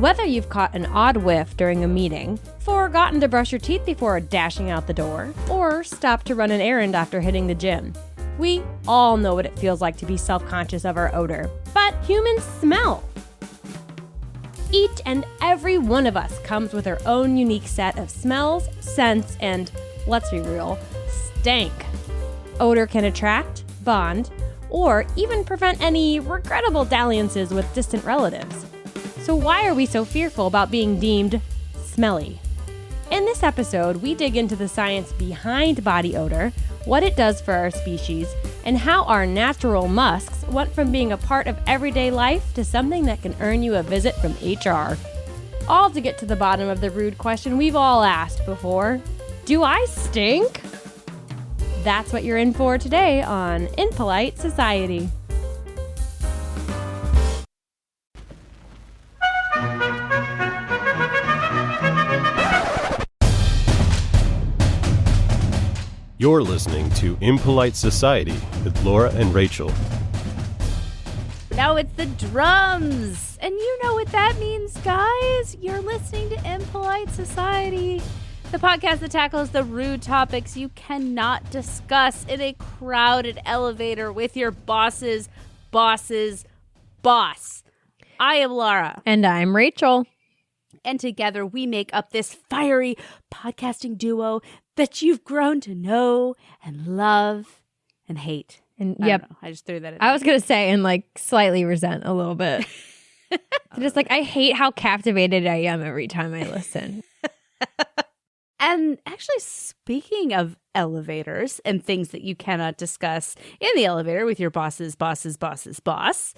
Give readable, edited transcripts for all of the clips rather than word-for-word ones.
Whether you've caught an odd whiff during a meeting, forgotten to brush your teeth before dashing out the door, or stopped to run an errand after hitting the gym, we all know what it feels like to be self-conscious of our odor. But humans smell. Each and every one of us comes with our own unique set of smells, scents, and, let's be real, stank. Odor can attract, bond, or even prevent any regrettable dalliances with distant relatives. So why are we so fearful about being deemed smelly? In this episode, we dig into the science behind body odor, what it does for our species, and how our natural musks went from being a part of everyday life to something that can earn you a visit from HR. All to get to the bottom of the rude question we've all asked before. Do I stink? That's what you're in for today on Impolite Society. You're listening to Impolite Society with Laura and Rachel. Now it's the drums. And you know what that means, guys. You're listening to Impolite Society, the podcast that tackles the rude topics you cannot discuss in a crowded elevator with your boss's boss's boss. I am Laura. And I'm Rachel. And together we make up this fiery podcasting duo that you've grown to know and love and hate. And I don't know. I just threw that in. I was going to say, and slightly resent a little bit. Just I hate how captivated I am every time I listen. And actually, speaking of elevators and things that you cannot discuss in the elevator with your boss's boss's boss's boss,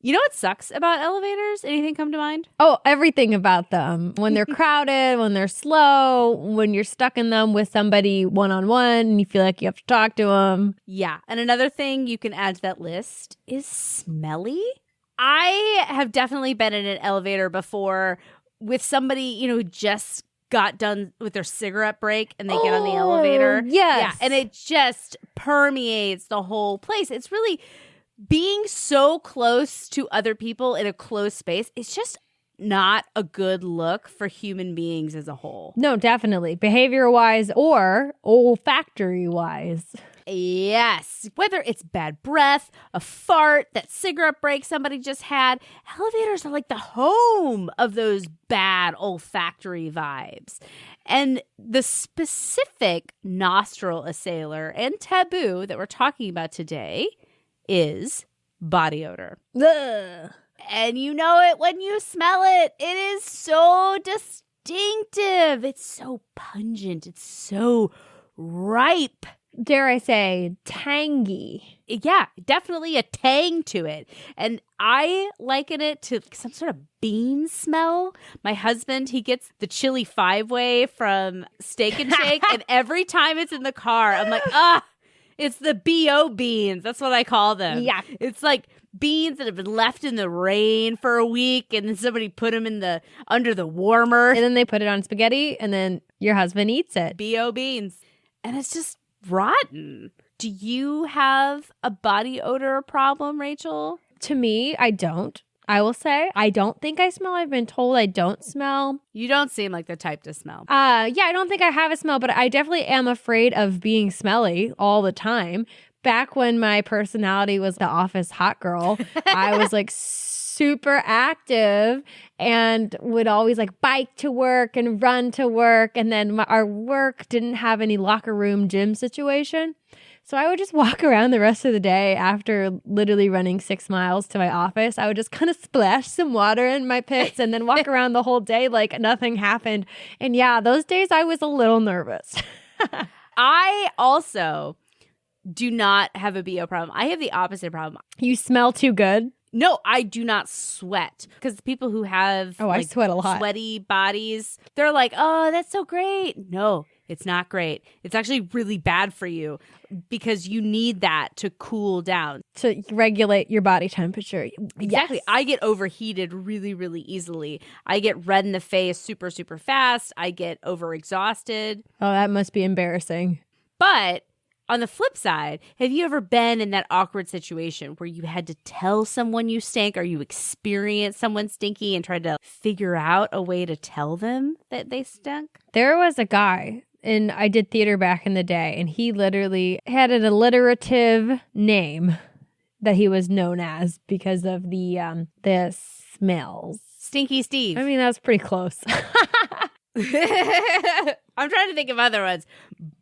you know what sucks about elevators? Anything come to mind? Oh, everything about them. When they're crowded, when they're slow, when you're stuck in them with somebody one-on-one and you feel like you have to talk to them. Yeah. And another thing you can add to that list is smelly. I have definitely been in an elevator before with somebody, who just got done with their cigarette break and they get on the elevator. Yes. Yeah. And it just permeates the whole place. It's really being so close to other people in a closed space. It's just not a good look for human beings as a whole. No, definitely. Behavior-wise or olfactory-wise. Yes. Whether it's bad breath, a fart, that cigarette break somebody just had, elevators are like the home of those bad olfactory vibes. And the specific nostril assailer and taboo that we're talking about today is body odor. Ugh. And you know it when you smell it. It is so distinctive. It's so pungent. It's so ripe. Dare I say, tangy. Yeah, definitely a tang to it. And I liken it to some sort of bean smell. My husband, he gets the chili 5-way from Steak and Shake. And every time it's in the car, I'm like, it's the B.O. beans. That's what I call them. Yeah. It's like beans that have been left in the rain for a week and then somebody put them in under the warmer. And then they put it on spaghetti and then your husband eats it. B.O. beans. And it's just rotten. Do you have a body odor problem, Rachel? To me, I don't. I will say, I don't think I smell. I've been told I don't smell. You don't seem like the type to smell. Yeah, I don't think I have a smell, but I definitely am afraid of being smelly all the time. Back when my personality was the office hot girl, I was super active and would always bike to work and run to work. And then our work didn't have any locker room gym situation. So I would just walk around the rest of the day after literally running 6 miles to my office. I would just kind of splash some water in my pits and then walk around the whole day like nothing happened. And yeah, those days I was a little nervous. I also do not have a BO problem. I have the opposite problem. You smell too good? No, I do not sweat. Because people who have I sweat a lot. Sweaty bodies, they're like, oh, that's so great. No, it's not great. It's actually really bad for you because you need that to cool down. To regulate your body temperature. Exactly. Yes. I get overheated really, really easily. I get red in the face super, super fast. I get overexhausted. Oh, that must be embarrassing. But On the flip side, have you ever been in that awkward situation where you had to tell someone you stink, or you experienced someone stinky and tried to figure out a way to tell them that they stunk? There was a guy, and I did theater back in the day, and he literally had an alliterative name that he was known as because of the smells. Stinky Steve. I mean, that was pretty close. I'm trying to think of other ones.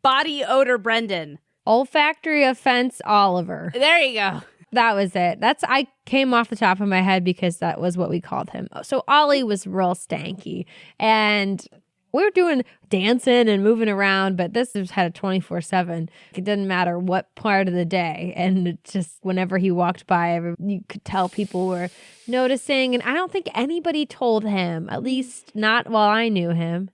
Body odor Brendan. Olfactory offense Oliver. There you go. That was it. I came off the top of my head because that was what we called him. So Ollie was real stanky, and we were doing dancing and moving around, but this just had a 24/7. It didn't matter what part of the day. And it just whenever he walked by, you could tell people were noticing. And I don't think anybody told him, at least not while I knew him.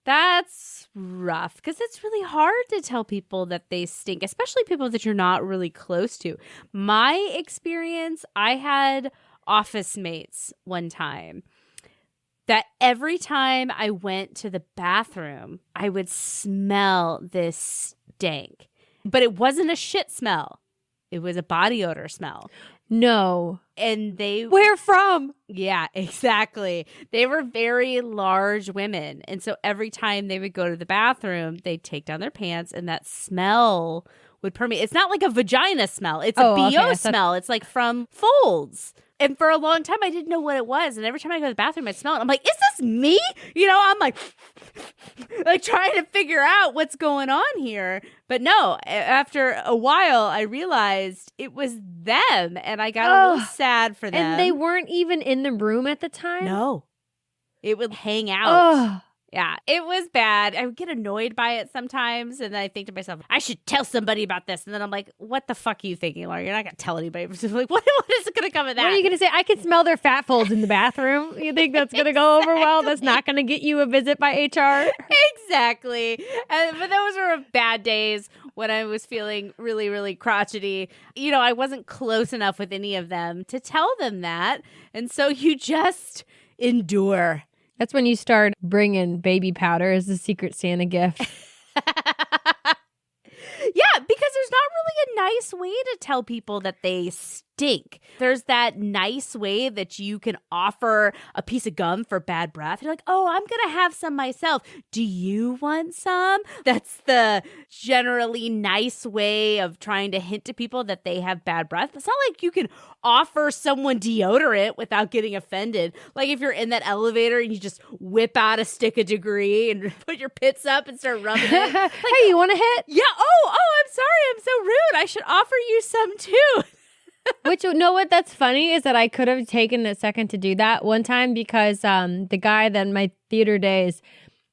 That's rough because it's really hard to tell people that they stink, especially people that you're not really close to. My experience, I had office mates one time that every time I went to the bathroom, I would smell this stank. But it wasn't a shit smell. It was a body odor smell. No. And they... Where from? Yeah, exactly. They were very large women. And so every time they would go to the bathroom, they'd take down their pants and that smell would permeate. It's not like a vagina smell. It's a BO smell. It's like from folds. And for a long time, I didn't know what it was. And every time I go to the bathroom, I smell it. I'm like, is this me? You know, I'm like trying to figure out what's going on here. But no, after a while, I realized it was them. And I got a little sad for them. And they weren't even in the room at the time? No. It would hang out. Oh. Yeah, it was bad. I would get annoyed by it sometimes, and then I think to myself, I should tell somebody about this. And then I'm like, what the fuck are you thinking, Laura? You're not going to tell anybody. I'm like, what is it going to come of that? What are you going to say? I can smell their fat folds in the bathroom. You think that's going to go over well? That's not going to get you a visit by HR? Exactly. But those were bad days when I was feeling really, really crotchety. You know, I wasn't close enough with any of them to tell them that. And so you just endure. That's when you start bringing baby powder as a Secret Santa gift. Yeah, because there's not really a nice way to tell people that they stink. There's that nice way that you can offer a piece of gum for bad breath. You're like, oh, I'm going to have some myself. Do you want some? That's the generally nice way of trying to hint to people that they have bad breath. It's not like you can offer someone deodorant without getting offended. Like if you're in that elevator and you just whip out a stick of Degree and put your pits up and start rubbing it. Like, hey, you want a hit? Yeah. Oh, I'm sorry. I'm so rude. I should offer you some too. Which, you know what, that's funny is that I could have taken a second to do that one time because the guy that in my theater days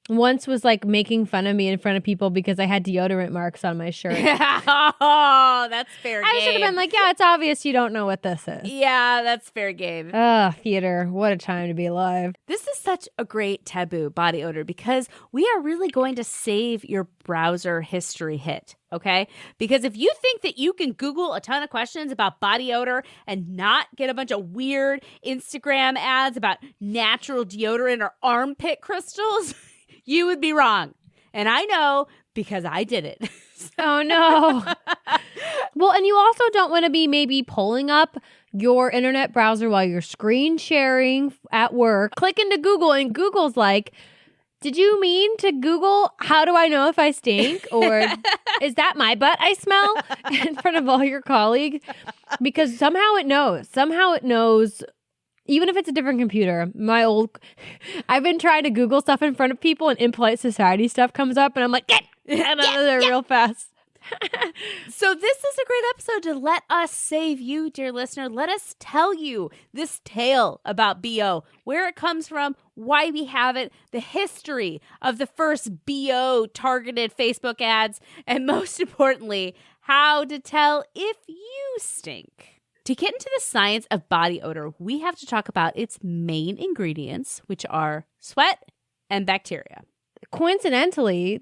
once was like making fun of me in front of people because I had deodorant marks on my shirt. Oh, that's fair game. I should have been like, yeah, it's obvious you don't know what this is. Yeah, that's fair game. Theater. What a time to be alive. This is such a great taboo, body odor, because we are really going to save your browser history hit, okay? Because if you think that you can Google a ton of questions about body odor and not get a bunch of weird Instagram ads about natural deodorant or armpit crystals, you would be wrong. And I know because I did it. Oh, no. Well, and you also don't want to be maybe pulling up your internet browser while you're screen sharing at work, click into Google, and Google's like, did you mean to Google, how do I know if I stink? Or is that my butt I smell in front of all your colleagues? Because somehow it knows. Somehow it knows. Even if it's a different computer, I've been trying to Google stuff in front of people and Impolite Society stuff comes up and I'm like, get out of there real fast. So this is a great episode to let us save you, dear listener. Let us tell you this tale about BO, where it comes from, why we have it, the history of the first BO targeted Facebook ads, and most importantly, how to tell if you stink. To get into the science of body odor, we have to talk about its main ingredients, which are sweat and bacteria. Coincidentally,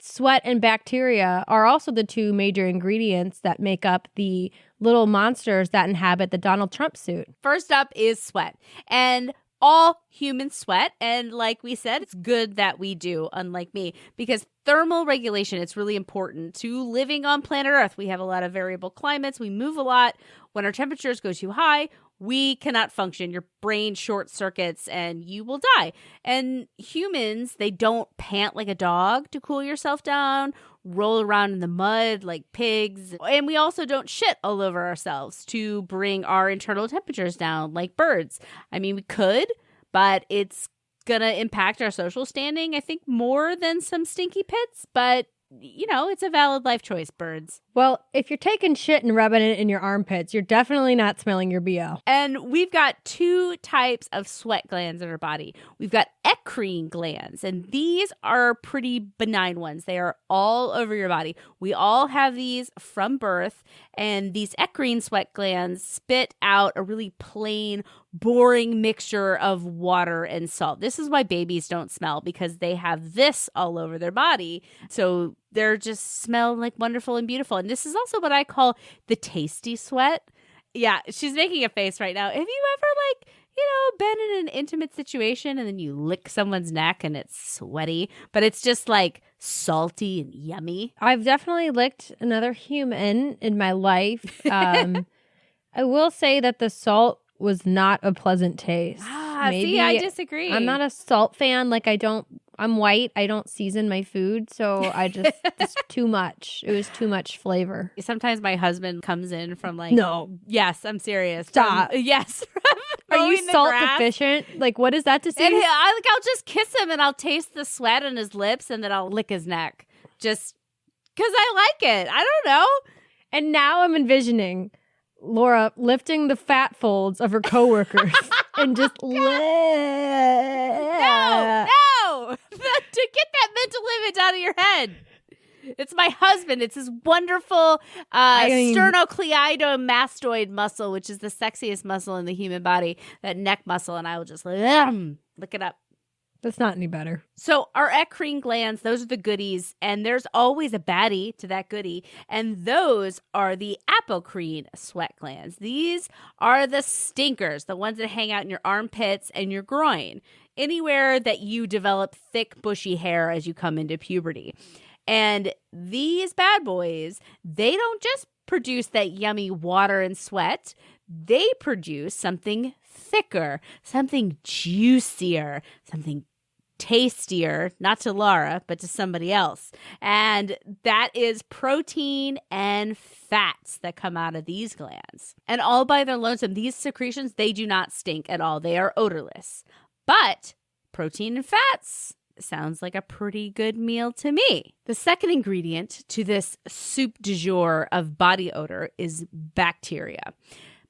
sweat and bacteria are also the two major ingredients that make up the little monsters that inhabit the Donald Trump suit. First up is sweat. And all human sweat. And like we said, it's good that we do, unlike me, because thermal regulation, it's really important to living on planet Earth. We have a lot of variable climates. We move a lot. When our temperatures go too high, we cannot function. Your brain short circuits and you will die. And humans, they don't pant like a dog to cool yourself down, roll around in the mud like pigs. And we also don't shit all over ourselves to bring our internal temperatures down like birds. I mean, we could, but it's going to impact our social standing, I think, more than some stinky pits. But, you know, it's a valid life choice, birds. Well, if you're taking shit and rubbing it in your armpits, you're definitely not smelling your BO. And we've got two types of sweat glands in our body. We've got eccrine glands, and these are pretty benign ones. They are all over your body. We all have these from birth, and these eccrine sweat glands spit out a really plain, boring mixture of water and salt. This is why babies don't smell, because they have this all over their body. So they're just smell like wonderful and beautiful. And this is also what I call the tasty sweat. Yeah, she's making a face right now. Have you ever been in an intimate situation and then you lick someone's neck and it's sweaty, but it's just like salty and yummy? I've definitely licked another human in my life. I will say that the salt was not a pleasant taste. See, I disagree. I'm not a salt fan. I'm white. I don't season my food. So it's too much. It was too much flavor. Sometimes my husband comes in from No. Yes, I'm serious. Stop. Yes. Are you salt deficient? Like, what is that to say? And I'll just kiss him and I'll taste the sweat on his lips and then I'll lick his neck. Just because I like it. I don't know. And now I'm envisioning Laura lifting the fat folds of her coworkers and just No. To get that mental image out of your head. It's my husband. It's his wonderful sternocleidomastoid muscle, which is the sexiest muscle in the human body, that neck muscle. And I will just lick it up. That's not any better. So our eccrine glands, those are the goodies, and there's always a baddie to that goodie, and those are the apocrine sweat glands. These are the stinkers, the ones that hang out in your armpits and your groin, anywhere that you develop thick, bushy hair as you come into puberty. And these bad boys, they don't just produce that yummy water and sweat. They produce something thicker, something juicier, something tastier, not to Laura, but to somebody else. And that is protein and fats that come out of these glands. And all by their lonesome, these secretions, they do not stink at all. They are odorless. But protein and fats sounds like a pretty good meal to me. The second ingredient to this soup du jour of body odor is bacteria.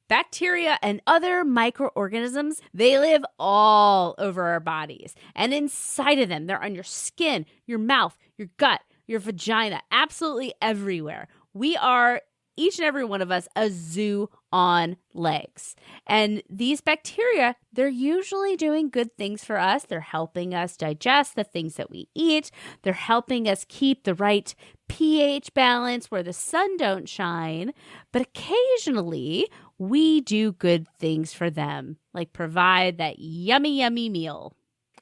Bacteria and other microorganisms, they live all over our bodies. And inside of them, they're on your skin, your mouth, your gut, your vagina, absolutely everywhere. We are, each and every one of us, a zoo on legs. And these bacteria, they're usually doing good things for us. They're helping us digest the things that we eat. They're helping us keep the right pH balance where the sun don't shine. But occasionally, we do good things for them, like provide that yummy, yummy meal.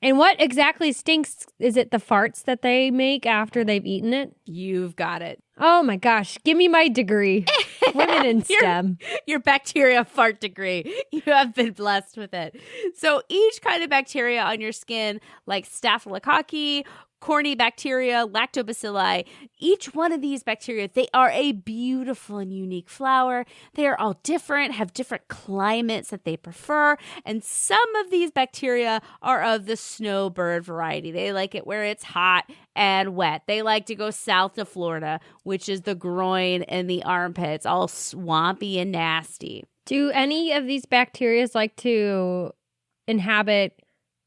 And what exactly stinks? Is it the farts that they make after they've eaten it? You've got it. Oh my gosh. Give me my degree. Women in STEM. Your bacteria fart degree. You have been blessed with it. So each kind of bacteria on your skin, like Staphylococcus, Corynebacteria, Lactobacilli, each one of these bacteria, they are a beautiful and unique flower. They are all different, have different climates that they prefer. And some of these bacteria are of the snowbird variety. They like it where it's hot and wet. They like to go south to Florida, which is the groin and the armpits, all swampy and nasty. Do any of these bacteria like to inhabit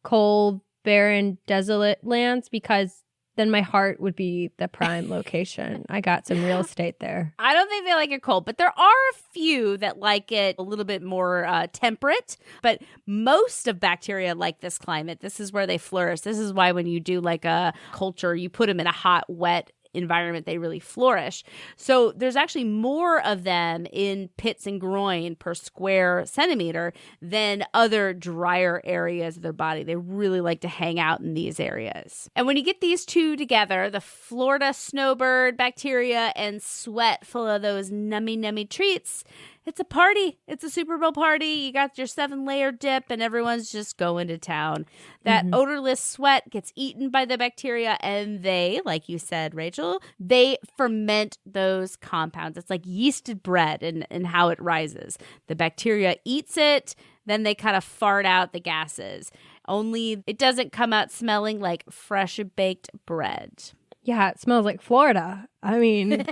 cold, barren, desolate lands? Because then my heart would be the prime location. I got some real estate there. I don't think they like it cold, but there are a few that like it a little bit more temperate. But most of bacteria like this climate. This is where they flourish. This is why when you do like a culture, you put them in a hot, wet environment they really flourish. So there's actually more of them in pits and groin per square centimeter than other drier areas of their body. They really like to hang out in these areas. And when you get these two together, the Florida snowbird bacteria and sweat full of those nummy treats, it's a party. It's a Super Bowl party. You got your 7-layer dip and everyone's just going to town. That odorless sweat gets eaten by the bacteria and they, like you said, Rachel, they ferment those compounds. It's like yeasted bread and how it rises. The bacteria eats it, then they kind of fart out the gases. Only it doesn't come out smelling like fresh baked bread. Yeah, it smells like Florida. I mean...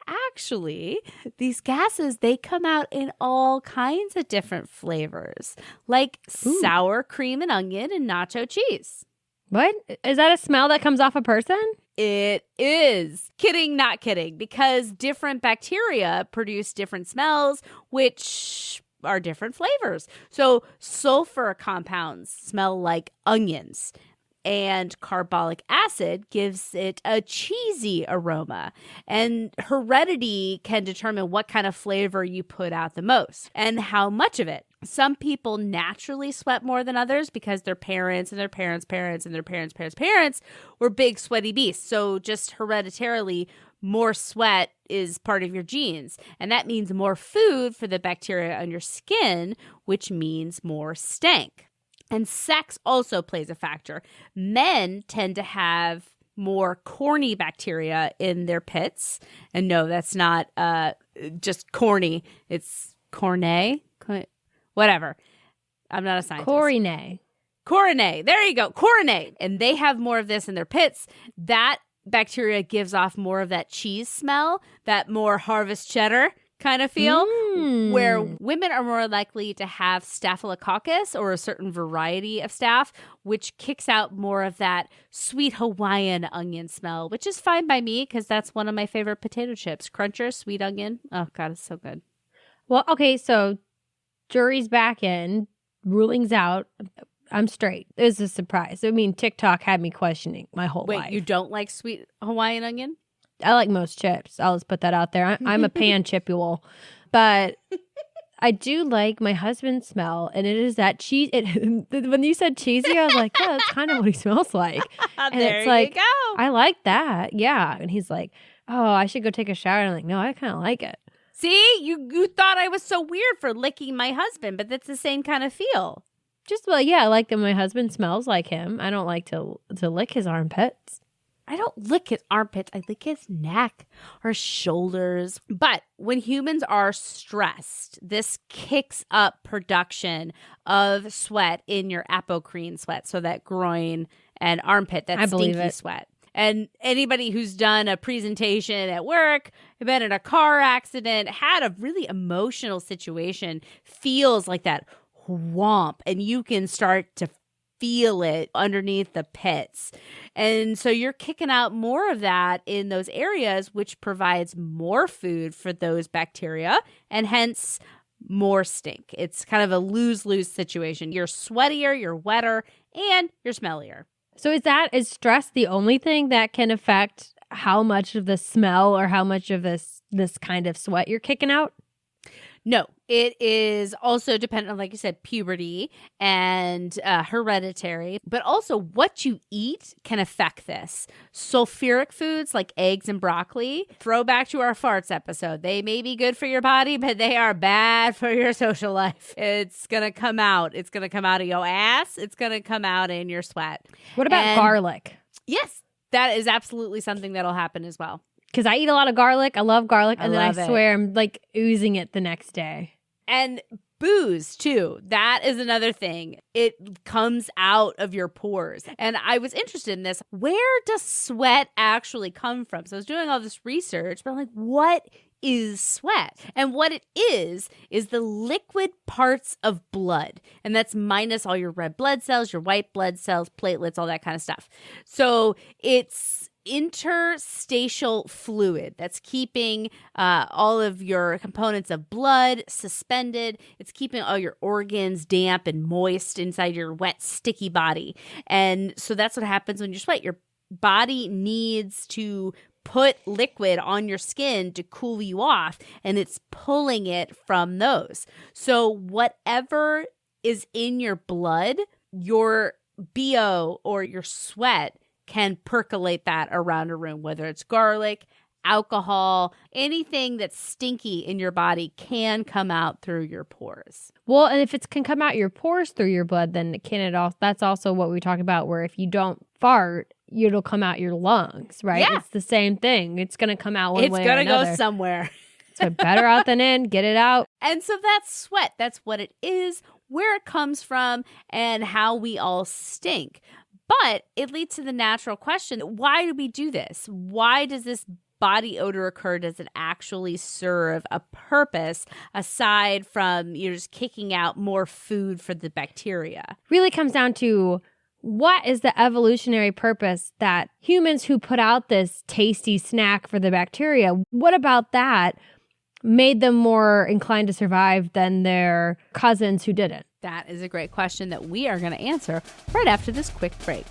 Actually, these gases, they come out in all kinds of different flavors, like sour cream and onion and nacho cheese. What? Is that a smell that comes off a person? It is. Kidding, not kidding, because different bacteria produce different smells, which are different flavors. So sulfur compounds smell like onions. And carbolic acid gives it a cheesy aroma. And heredity can determine what kind of flavor you put out the most and how much of it. Some people naturally sweat more than others because their parents and their parents' parents and their parents' parents were big sweaty beasts. So just hereditarily, more sweat is part of your genes. And that means more food for the bacteria on your skin, which means more stank. And sex also plays a factor. Men tend to have more corny bacteria in their pits. And no, that's not just corny. It's cornet. Whatever. I'm not a scientist. Coronae. There you go. Coronae. And they have more of this in their pits. That bacteria gives off more of that cheese smell, that more harvest cheddar kind of feel, where women are more likely to have staphylococcus or a certain variety of staph, which kicks out more of that sweet Hawaiian onion smell, which is fine by me because that's one of my favorite potato chips. Cruncher, sweet onion. Oh, God, it's so good. Well, okay, so jury's back in, ruling's out. I'm straight. It was a surprise. I mean, TikTok had me questioning my whole life. Wait, you don't like sweet Hawaiian onion? I like most chips. I'll just put that out there. I'm a pan chipule. But I do like my husband's smell, and it is that cheese. When you said cheesy, I was like, yeah, that's kind of what he smells like. And there it's like, you go. I like that. Yeah. And he's like, oh, I should go take a shower. And I'm like, no, I kind of like it. See, you thought I was so weird for licking my husband, but that's the same kind of feel. Just, well, yeah, I like that my husband smells like him. I don't like to lick his armpits. I don't lick his armpits. I lick his neck or shoulders. But when humans are stressed, this kicks up production of sweat in your apocrine sweat. So that groin and armpit, that stinky sweat. And anybody who's done a presentation at work, been in a car accident, had a really emotional situation, feels like that whomp. And you can start to feel it underneath the pits. And so you're kicking out more of that in those areas, which provides more food for those bacteria and hence more stink. It's kind of a lose-lose situation. You're sweatier, you're wetter, and you're smellier. So is stress the only thing that can affect how much of the smell or how much of this kind of sweat you're kicking out? No, it is also dependent on, like you said, puberty and hereditary, but also what you eat can affect this. Sulfuric foods like eggs and broccoli, throwback to our farts episode. They may be good for your body, but they are bad for your social life. It's going to come out. It's going to come out of your ass. It's going to come out in your sweat. What about garlic? Yes, that is absolutely something that'll happen as well. Because I eat a lot of garlic. I love garlic. And then I swear I'm like oozing it the next day. And booze, too. That is another thing. It comes out of your pores. And I was interested in this. Where does sweat actually come from? So I was doing all this research, but I'm like, what is sweat? And what it is the liquid parts of blood. And that's minus all your red blood cells, your white blood cells, platelets, all that kind of stuff. So it's interstitial fluid that's keeping all of your components of blood suspended. It's keeping all your organs damp and moist inside your wet, sticky body. And so that's what happens when you sweat. Your body needs to put liquid on your skin to cool you off, and it's pulling it from those. So whatever is in your blood, your BO or your sweat can percolate that around a room, whether it's garlic, alcohol, anything that's stinky in your body can come out through your pores. Well, and if it can come out your pores through your blood, then that's also what we talk about, where if you don't fart, it'll come out your lungs, right? Yeah. It's the same thing. It's going to come out one way or another. It's going to go somewhere. So better out than in, get it out. And so that's sweat. That's what it is, where it comes from, and how we all stink. But it leads to the natural question, why do we do this? Why does this body odor occur? Does it actually serve a purpose aside from you're just kicking out more food for the bacteria? Really comes down to, what is the evolutionary purpose that humans who put out this tasty snack for the bacteria, what about that made them more inclined to survive than their cousins who didn't? That is a great question that we are going to answer right after this quick break.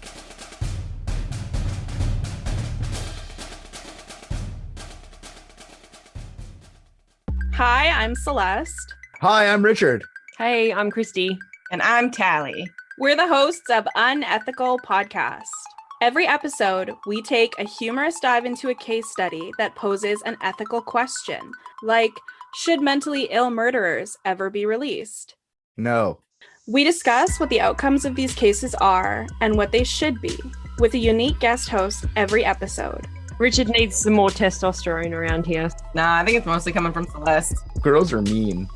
Hi, I'm Celeste. Hi, I'm Richard. Hey, I'm Christy. And I'm Tally. We're the hosts of Unethical Podcast. Every episode, we take a humorous dive into a case study that poses an ethical question, like, should mentally ill murderers ever be released? No. We discuss what the outcomes of these cases are and what they should be, with a unique guest host every episode. Richard needs some more testosterone around here. Nah, I think it's mostly coming from Celeste. Girls are mean.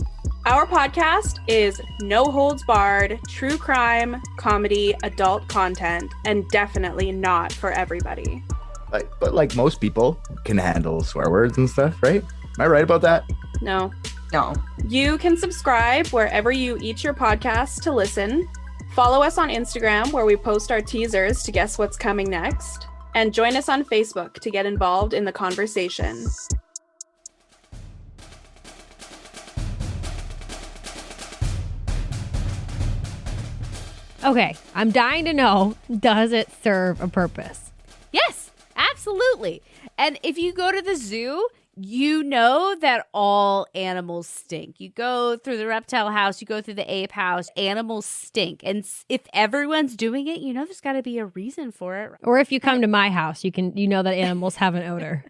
Our podcast is no holds barred, true crime, comedy, adult content, and definitely not for everybody. But like most people can handle swear words and stuff, right? Am I right about that? No. No. You can subscribe wherever you eat your podcast to listen. Follow us on Instagram, where we post our teasers to guess what's coming next. And join us on Facebook to get involved in the conversation. Okay, I'm dying to know, does it serve a purpose? Yes, absolutely. And if you go to the zoo, you know that all animals stink. You go through the reptile house, you go through the ape house, animals stink. And if everyone's doing it, you know there's got to be a reason for it. Or if you come to my house, you know that animals have an odor.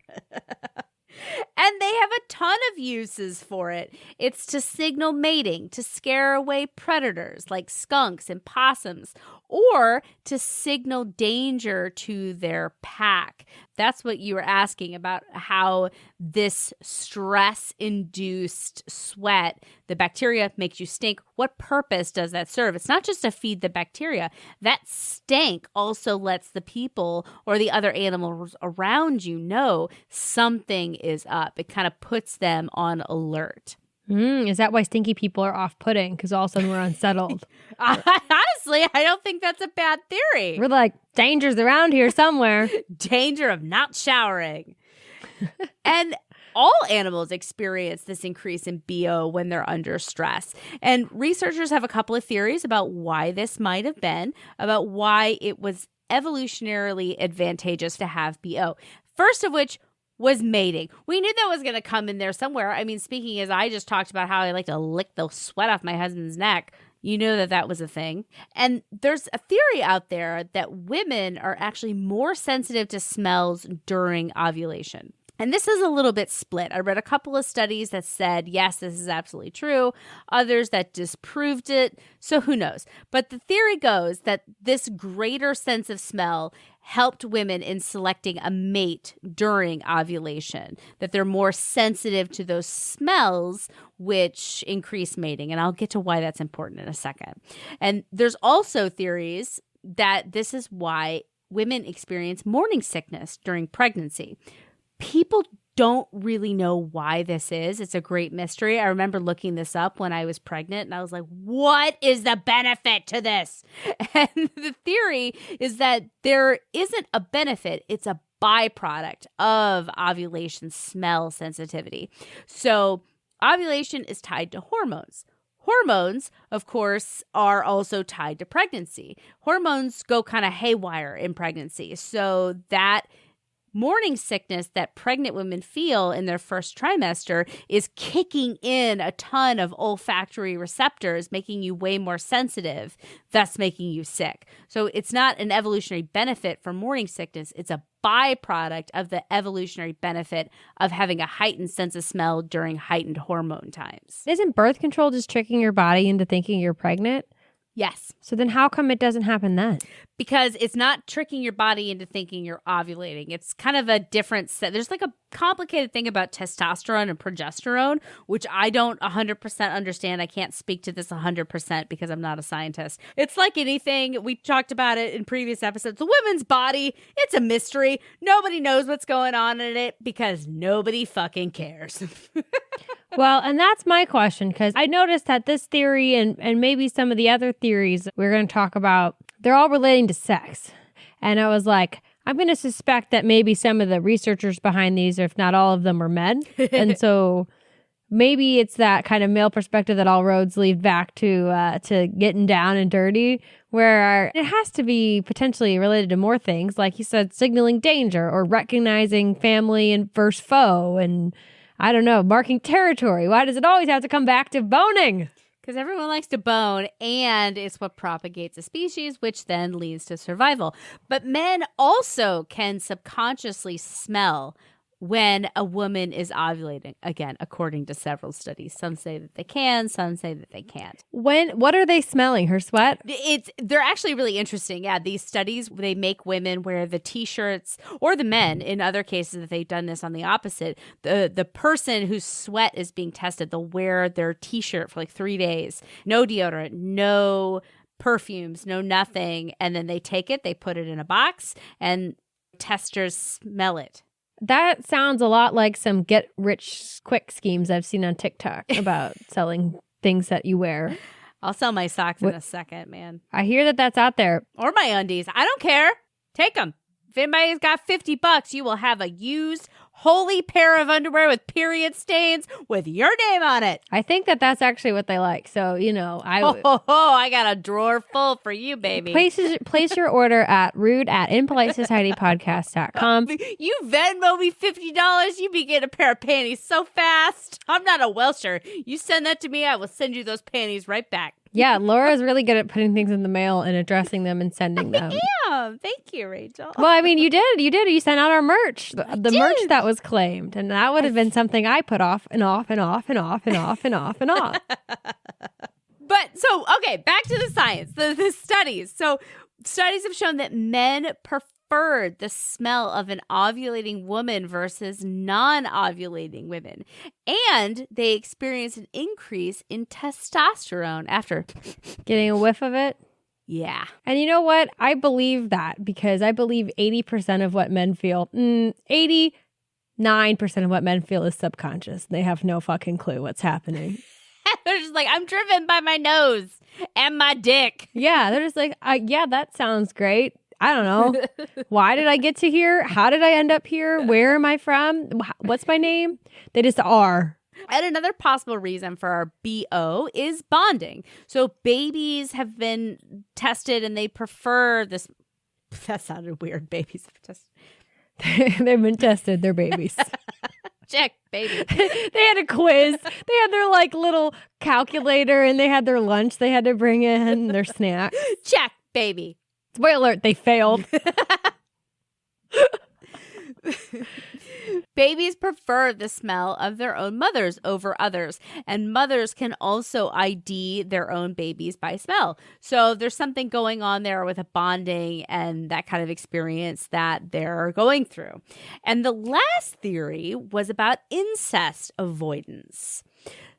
And they have a ton of uses for it. It's to signal mating, to scare away predators like skunks and possums, or to signal danger to their pack. That's what you were asking about, how this stress-induced sweat, the bacteria makes you stink. What purpose does that serve? It's not just to feed the bacteria. That stank also lets the people or the other animals around you know something is up. It kind of puts them on alert. Is that why stinky people are off-putting? Because all of a sudden we're unsettled. Honestly, I don't think that's a bad theory. We're like, danger's around here somewhere. Danger of not showering. And all animals experience this increase in BO when they're under stress. And researchers have a couple of theories about why this might have been, about why it was evolutionarily advantageous to have BO. First of which was mating. We knew that was going to come in there somewhere. I mean, speaking as I just talked about how I like to lick the sweat off my husband's neck, you know that was a thing. And there's a theory out there that women are actually more sensitive to smells during ovulation. And this is a little bit split. I read a couple of studies that said, yes, this is absolutely true. Others that disproved it. So who knows? But the theory goes that this greater sense of smell helped women in selecting a mate during ovulation, that they're more sensitive to those smells, which increase mating. And I'll get to why that's important in a second. And there's also theories that this is why women experience morning sickness during pregnancy. People don't really know why this is. It's a great mystery. I remember looking this up when I was pregnant, and I was like, what is the benefit to this? And the theory is that there isn't a benefit. It's a byproduct of ovulation smell sensitivity. So ovulation is tied to hormones. Hormones, of course, are also tied to pregnancy. Hormones go kind of haywire in pregnancy. So that morning sickness that pregnant women feel in their first trimester is kicking in a ton of olfactory receptors, making you way more sensitive, thus making you sick. So it's not an evolutionary benefit for morning sickness. It's a byproduct of the evolutionary benefit of having a heightened sense of smell during heightened hormone times. Isn't birth control just tricking your body into thinking you're pregnant? Yes. So then how come it doesn't happen then? Because it's not tricking your body into thinking you're ovulating. It's kind of a different set. There's like a complicated thing about testosterone and progesterone, which I don't 100% understand. I can't speak to this 100% because I'm not a scientist. It's like anything. We talked about it in previous episodes. The woman's body, it's a mystery. Nobody knows what's going on in it because nobody fucking cares. Well, and that's my question, because I noticed that this theory and maybe some of the other theories we're going to talk about, they're all relating to sex. And I was like, I'm going to suspect that maybe some of the researchers behind these, if not all of them, are men. And so maybe it's that kind of male perspective that all roads lead back to getting down and dirty, where it has to be potentially related to more things, like you said, signaling danger or recognizing family and versus foe, and I don't know, marking territory. Why does it always have to come back to boning? Because everyone likes to bone, and it's what propagates a species, which then leads to survival. But men also can subconsciously smell when a woman is ovulating, again, according to several studies. Some say that they can, some say that they can't. What are they smelling? Her sweat? They're actually really interesting. Yeah, these studies, they make women wear the t-shirts, or the men, in other cases that they've done this on the opposite. The person whose sweat is being tested, they'll wear their t-shirt for like 3 days. No deodorant, no perfumes, no nothing. And then they take it, they put it in a box, and testers smell it. That sounds a lot like some get-rich-quick schemes I've seen on TikTok about selling things that you wear. I'll sell my socks in a second, man. I hear that that's out there. Or my undies. I don't care. Take them. If anybody's got $50, you will have a used, holy pair of underwear with period stains with your name on it. I think that that's actually what they like. So, I got a drawer full for you, baby. Place your order at rude@impolitesocietypodcast.com. You Venmo me $50, you be getting a pair of panties so fast. I'm not a Welsher. You send that to me, I will send you those panties right back. Yeah, Laura's really good at putting things in the mail and addressing them and sending them. Yeah, thank you, Rachel. Well, I mean, you did. You sent out our merch, the merch that was claimed, and that would have been something I put off and off and off and off and off and off and off. But so, okay, back to the science, the studies. So studies have shown that men preferred the smell of an ovulating woman versus non-ovulating women. And they experienced an increase in testosterone after getting a whiff of it. Yeah. And you know what? I believe that, because I believe 80% of what men feel, 89% of what men feel is subconscious. They have no fucking clue what's happening. They're just like, I'm driven by my nose and my dick. Yeah, they're just like, yeah, that sounds great. I don't know. Why did I get to here? How did I end up here? Where am I from? What's my name? They just are. And another possible reason for our BO is bonding. So babies have been tested and they prefer this. That sounded weird. Babies have tested. They've been tested. They're babies. Check, baby. They had a quiz. They had their like little calculator and they had their lunch they had to bring in, their snack. Check, baby. Spoiler alert, they failed. Babies prefer the smell of their own mothers over others, and mothers can also ID their own babies by smell. So there's something going on there with a bonding and that kind of experience that they're going through. And the last theory was about incest avoidance.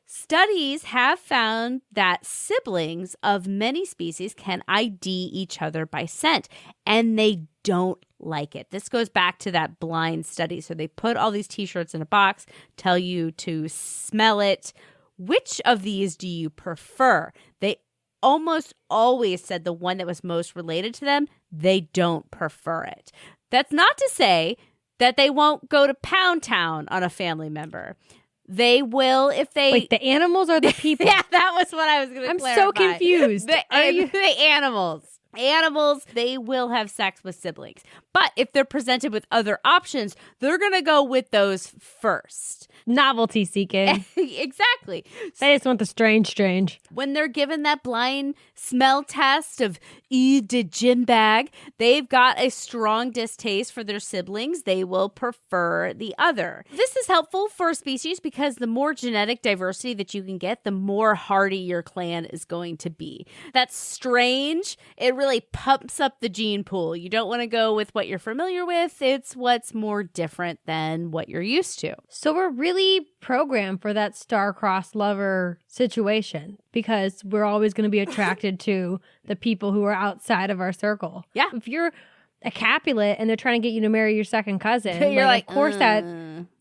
Studies have found that siblings of many species can ID each other by scent, and they don't like it. This goes back to that blind study. So they put all these t-shirts in a box, tell you to smell it. Which of these do you prefer? They almost always said the one that was most related to them, they don't prefer it. That's not to say that they won't go to Pound Town on a family member. They will if they... Wait, the animals or the people? Yeah, that was what I was going to clarify. I'm so confused. The animals. Animals, they will have sex with siblings. But if they're presented with other options, they're going to go with those first. Novelty seeking. Exactly. They just want the strange. When they're given that blind smell test of the gym bag, they've got a strong distaste for their siblings. They will prefer the other. This is helpful for a species because the more genetic diversity that you can get, the more hardy your clan is going to be. That's strange. It really pumps up the gene pool. You don't want to go with what you're familiar with. It's what's more different than what you're used to. So we're really programmed for that star-crossed lover situation because we're always going to be attracted to the people who are outside of our circle. Yeah. If you're a Capulet and they're trying to get you to marry your second cousin, you're like, of course that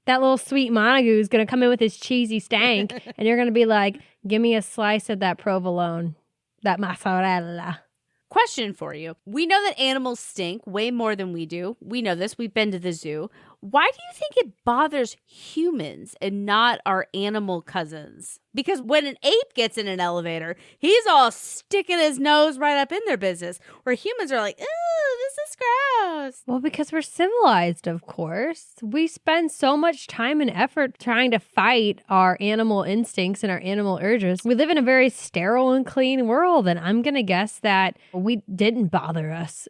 little sweet Montague is going to come in with his cheesy stank and you're going to be like, give me a slice of that provolone, that mozzarella. Question for you. We know that animals stink way more than we do. We know this. We've been to the zoo. Why do you think it bothers humans and not our animal cousins? Because when an ape gets in an elevator, he's all sticking his nose right up in their business, where humans are like, ooh, this is gross. Well, because we're civilized, of course. We spend so much time and effort trying to fight our animal instincts and our animal urges. We live in a very sterile and clean world, and I'm going to guess that we didn't bother us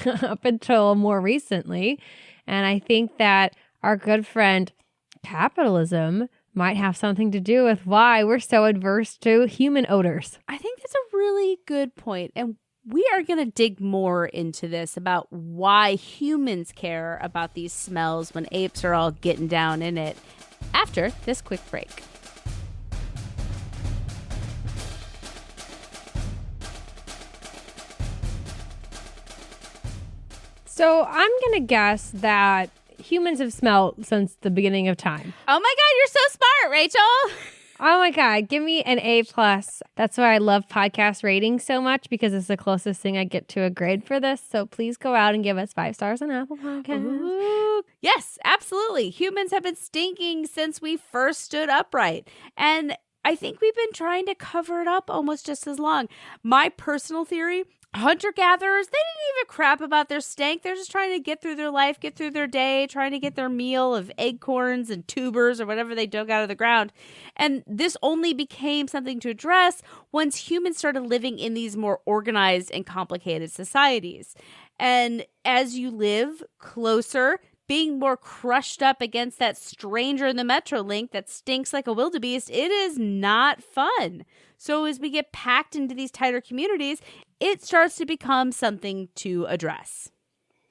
up until more recently. And I think that our good friend capitalism might have something to do with why we're so adverse to human odors. I think that's a really good point. And we are going to dig more into this about why humans care about these smells when apes are all getting down in it after this quick break. So I'm going to guess that humans have smelled since the beginning of time. Oh my God, you're so smart, Rachel. Oh my God, give me an A+. That's why I love podcast ratings so much because it's the closest thing I get to a grade for this. So please go out and give us 5 stars on Apple Podcasts. Ooh. Yes, absolutely. Humans have been stinking since we first stood upright. And I think we've been trying to cover it up almost just as long. My personal theory, hunter-gatherers, they didn't even crap about their stank. They're just trying to get through their life, get through their day, trying to get their meal of acorns and tubers or whatever they dug out of the ground. And this only became something to address once humans started living in these more organized and complicated societies. And as you live closer, being more crushed up against that stranger in the metro link that stinks like a wildebeest, it is not fun. So as we get packed into these tighter communities, it starts to become something to address.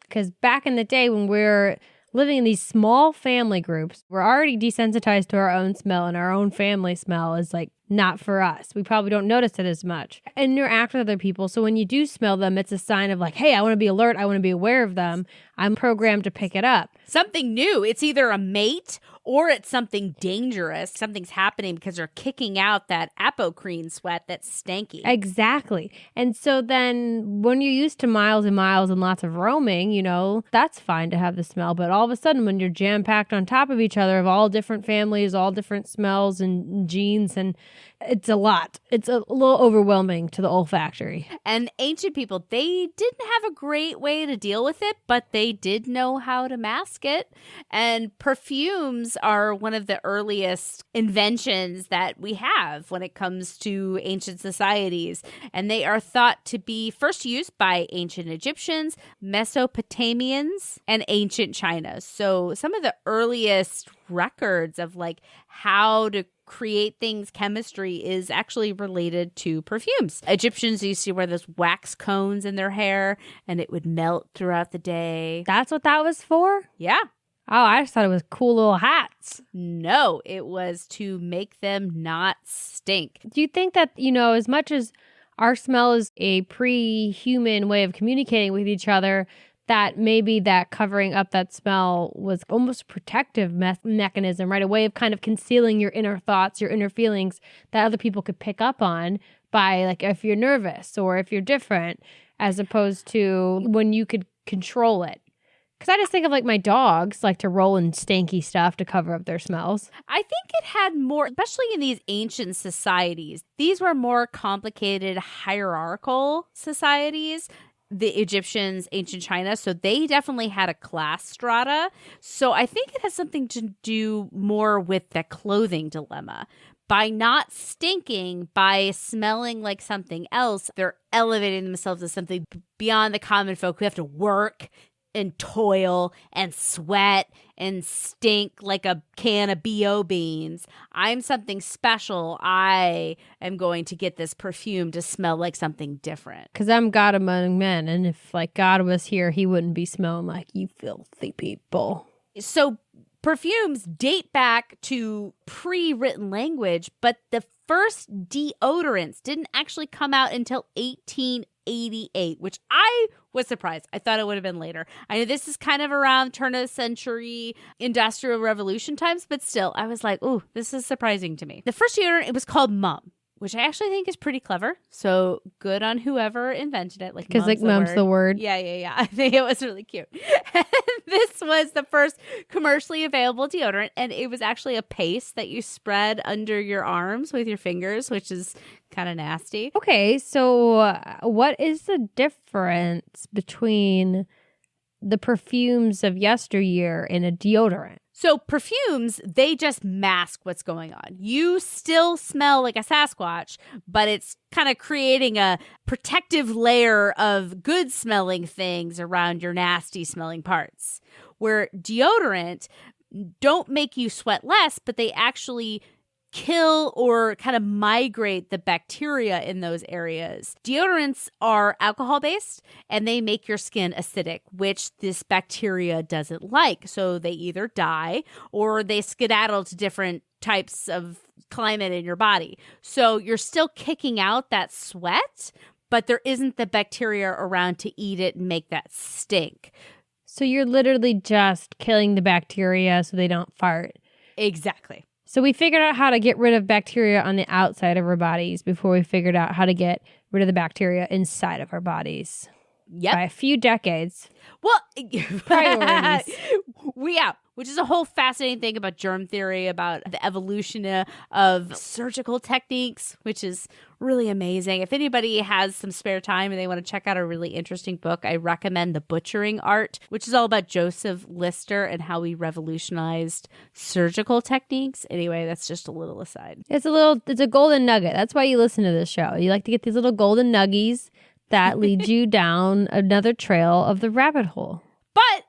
Because back in the day when we're living in these small family groups, we're already desensitized to our own smell, and our own family smell is like not for us. We probably don't notice it as much. Interact with other people. So when you do smell them, it's a sign of like, hey, I want to be alert. I want to be aware of them. I'm programmed to pick it up. Something new. It's either a mate or it's something dangerous. Something's happening because they're kicking out that apocrine sweat that's stanky. Exactly. And so then when you're used to miles and miles and lots of roaming, you know, that's fine to have the smell. But all of a sudden when you're jam-packed on top of each other of all different families, all different smells and genes, and it's a lot. It's a little overwhelming to the olfactory. And ancient people, they didn't have a great way to deal with it, but they did know how to mask it. And perfumes are one of the earliest inventions that we have when it comes to ancient societies. And they are thought to be first used by ancient Egyptians, Mesopotamians, and ancient China. So some of the earliest records of like how to create things, chemistry, is actually related to perfumes. Egyptians used to wear those wax cones in their hair and it would melt throughout the day. That's what that was for? Yeah. Oh, I just thought it was cool little hats. No, it was to make them not stink. Do you think that, you know, as much as our smell is a pre-human way of communicating with each other, that maybe that covering up that smell was almost a protective mechanism, right? A way of kind of concealing your inner thoughts, your inner feelings that other people could pick up on by, like, if you're nervous or if you're different, as opposed to when you could control it. Because I just think of like my dogs like to roll in stanky stuff to cover up their smells. I think it had more, especially in these ancient societies. These were more complicated hierarchical societies. The Egyptians, ancient China, so they definitely had a class strata. So I think it has something to do more with the clothing dilemma. By not stinking, by smelling like something else, they're elevating themselves as something beyond the common folk who have to work and toil and sweat and stink like a can of B.O. beans. I'm something special. I am going to get this perfume to smell like something different. Because I'm God among men, and if like God was here, he wouldn't be smelling like you filthy people. So perfumes date back to pre-written language, but the first deodorants didn't actually come out until 1888, which I was surprised. I thought it would have been later. I know this is kind of around turn of the century, Industrial Revolution times, but still, I was like, ooh, this is surprising to me. The first deodorant, it was called Mum, which I actually think is pretty clever. So good on whoever invented it. Because like mum's the word. Yeah. I think it was really cute. This was the first commercially available deodorant, and it was actually a paste that you spread under your arms with your fingers, which is kind of nasty. Okay, so what is the difference between the perfumes of yesteryear and a deodorant? So perfumes, they just mask what's going on. You still smell like a Sasquatch, but it's kind of creating a protective layer of good smelling things around your nasty smelling parts. Where deodorant don't make you sweat less, but they actually kill or kind of migrate the bacteria in those areas. Deodorants are alcohol-based, and they make your skin acidic, which this bacteria doesn't like. So they either die or they skedaddle to different types of climate in your body. So you're still kicking out that sweat, but there isn't the bacteria around to eat it and make that stink. So you're literally just killing the bacteria so they don't fart. Exactly. So we figured out how to get rid of bacteria on the outside of our bodies before we figured out how to get rid of the bacteria inside of our bodies. Yep. By a few decades. Well, priorities. Which is a whole fascinating thing about germ theory, about the evolution of surgical techniques, which is really amazing. If anybody has some spare time and they want to check out a really interesting book, I recommend The Butchering Art, which is all about Joseph Lister and how he revolutionized surgical techniques. Anyway, that's just a little aside. It's a golden nugget. That's why you listen to this show. You like to get these little golden nuggies that lead you down another trail of the rabbit hole. But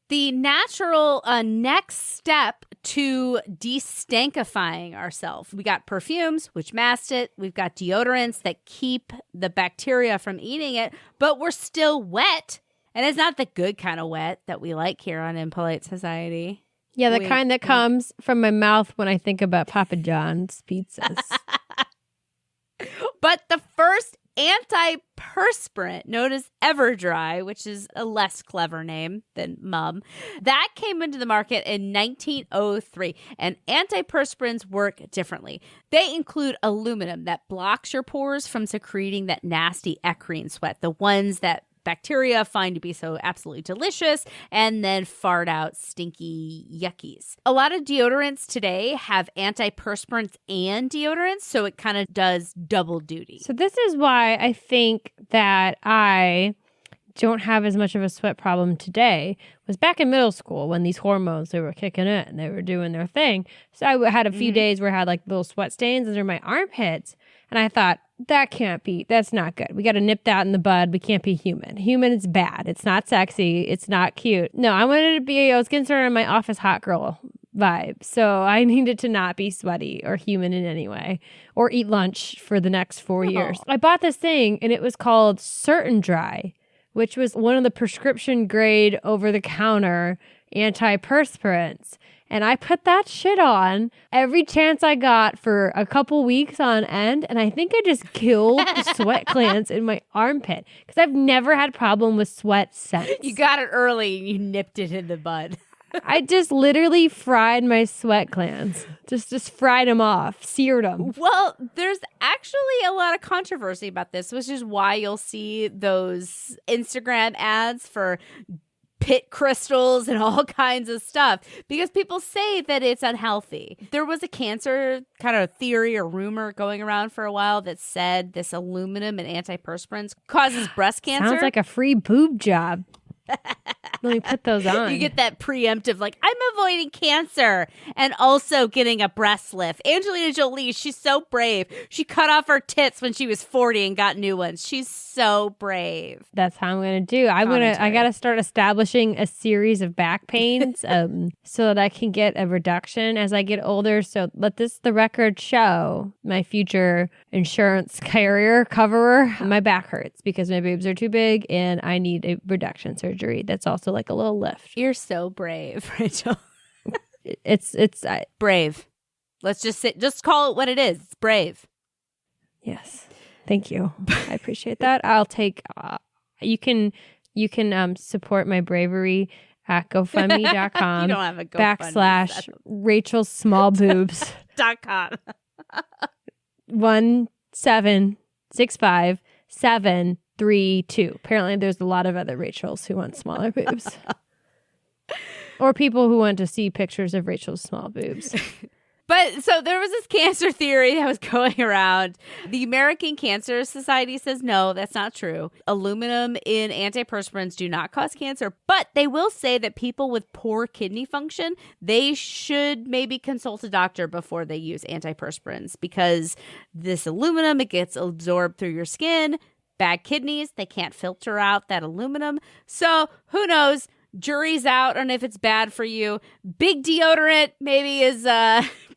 the natural next step to de-stankifying ourselves. We got perfumes, which mask it. We've got deodorants that keep the bacteria from eating it, but we're still wet. And it's not the good kind of wet that we like here on Impolite Society. Yeah, the kind that comes from my mouth when I think about Papa John's pizzas. But the first antiperspirant, known as Everdry, which is a less clever name than Mum, that came into the market in 1903. And antiperspirants work differently. They include aluminum that blocks your pores from secreting that nasty eccrine sweat, the ones that bacteria find to be so absolutely delicious and then fart out stinky yuckies. A lot of deodorants today have antiperspirants and deodorants, so it kind of does double duty. So this is why I think that I don't have as much of a sweat problem today. Was back in middle school when these hormones, they were kicking in and they were doing their thing. So I had a few days where I had like little sweat stains under my armpits, and I thought, that's not good. We got to nip that in the bud. We can't be human. Human is bad. It's not sexy. It's not cute. No, I was getting started on my office hot girl vibe. So I needed to not be sweaty or human in any way or eat lunch for the next 4 years. I bought this thing and it was called Certain Dry, which was one of the prescription grade over the counter antiperspirants. And I put that shit on every chance I got for a couple weeks on end. And I think I just killed the sweat glands in my armpit because I've never had a problem with sweat since. You got it early and you nipped it in the bud. I just literally fried my sweat glands. Just fried them off, seared them. Well, there's actually a lot of controversy about this, which is why you'll see those Instagram ads for pit crystals and all kinds of stuff because people say that it's unhealthy. There was a cancer kind of theory or rumor going around for a while that said this aluminum and antiperspirants causes breast cancer. Sounds like a free boob job. Let me put those on. You get that preemptive, like, I'm avoiding cancer and also getting a breast lift. Angelina Jolie, she's so brave. She cut off her tits when she was 40 and got new ones. She's so brave. That's how I'm going to do. I got to start establishing a series of back pains so that I can get a reduction as I get older. So let the record show, my future insurance coverer, my back hurts because my boobs are too big and I need a reduction surgery. That's also like a little lift. You're so brave, Rachel. It's brave. Let's just call it what it is. It's brave. Yes. Thank you. I appreciate that. I'll take you can support my bravery at GoFundMe.com. You don't have a GoFundMe. / Rachel's small boobs. .com. 1765732. Apparently there's a lot of other Rachels who want smaller boobs. Or people who want to see pictures of Rachel's small boobs. But so there was this cancer theory that was going around. The American Cancer Society says, no, that's not true. Aluminum in antiperspirants do not cause cancer, but they will say that people with poor kidney function, they should maybe consult a doctor before they use antiperspirants because this aluminum, it gets absorbed through your skin. Bad kidneys, they can't filter out that aluminum. So who knows? Jury's out on if it's bad for you. Big deodorant maybe is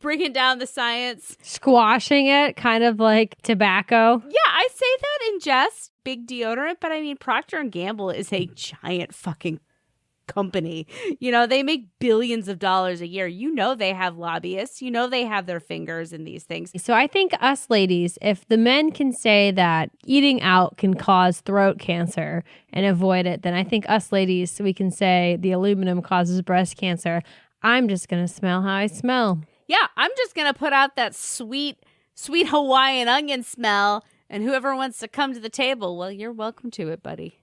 bringing down the science. Squashing it, kind of like tobacco. Yeah, I say that in jest. Big deodorant, but I mean Procter & Gamble is a giant fucking company. You know, they make billions of dollars a year. You know they have lobbyists. You know they have their fingers in these things. So I think us ladies, if the men can say that eating out can cause throat cancer and avoid it, then I think us ladies, we can say the aluminum causes breast cancer. I'm just going to smell how I smell. Yeah, I'm just going to put out that sweet Hawaiian onion smell, and whoever wants to come to the table, well, you're welcome to it, buddy.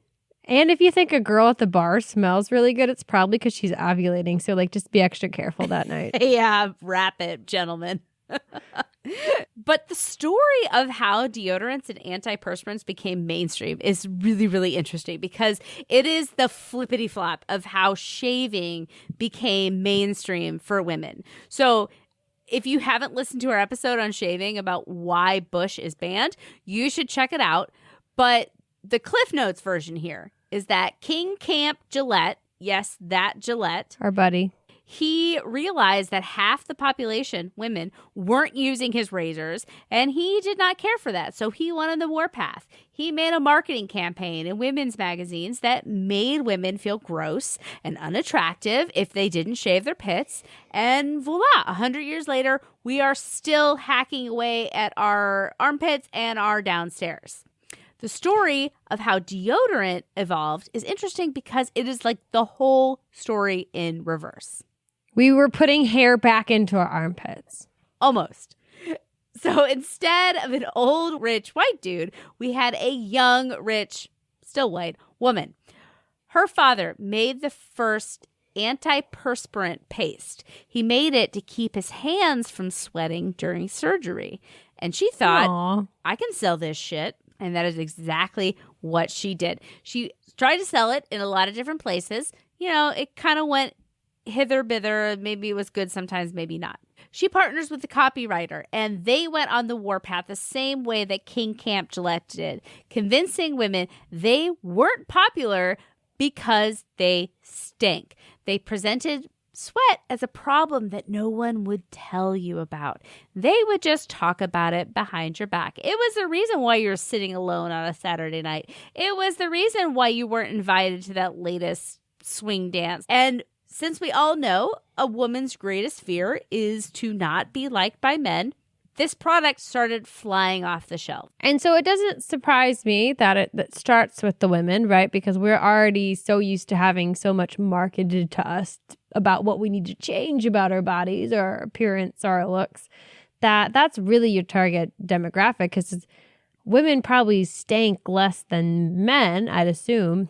And if you think a girl at the bar smells really good, it's probably because she's ovulating. So, like, just be extra careful that night. Yeah, wrap it, gentlemen. But the story of how deodorants and antiperspirants became mainstream is really, really interesting because it is the flippity flop of how shaving became mainstream for women. So if you haven't listened to our episode on shaving about why Bush is banned, you should check it out. But the Cliff Notes version here is that King Camp Gillette, yes, that Gillette, our buddy, he realized that half the population, women, weren't using his razors, and he did not care for that. So he went on the warpath. He made a marketing campaign in women's magazines that made women feel gross and unattractive if they didn't shave their pits. And voila, 100 years later, we are still hacking away at our armpits and our downstairs. The story of how deodorant evolved is interesting because it is like the whole story in reverse. We were putting hair back into our armpits. Almost. So instead of an old, rich white dude, we had a young, rich, still white woman. Her father made the first antiperspirant paste. He made it to keep his hands from sweating during surgery. And she thought, Aww. I can sell this shit. And that is exactly what she did. She tried to sell it in a lot of different places. You know, it kind of went hither bither. Maybe it was good sometimes, maybe not. She partners with the copywriter, and they went on the warpath the same way that King Camp Gillette did, convincing women they weren't popular because they stink. They presented sweat as a problem that no one would tell you about. They would just talk about it behind your back. It was the reason why you were sitting alone on a Saturday night. It was the reason why you weren't invited to that latest swing dance. And since we all know a woman's greatest fear is to not be liked by men, this product started flying off the shelf. And so it doesn't surprise me that that starts with the women, right? Because we're already so used to having so much marketed to us about what we need to change about our bodies or our appearance or our looks, that's really your target demographic because women probably stank less than men, I'd assume.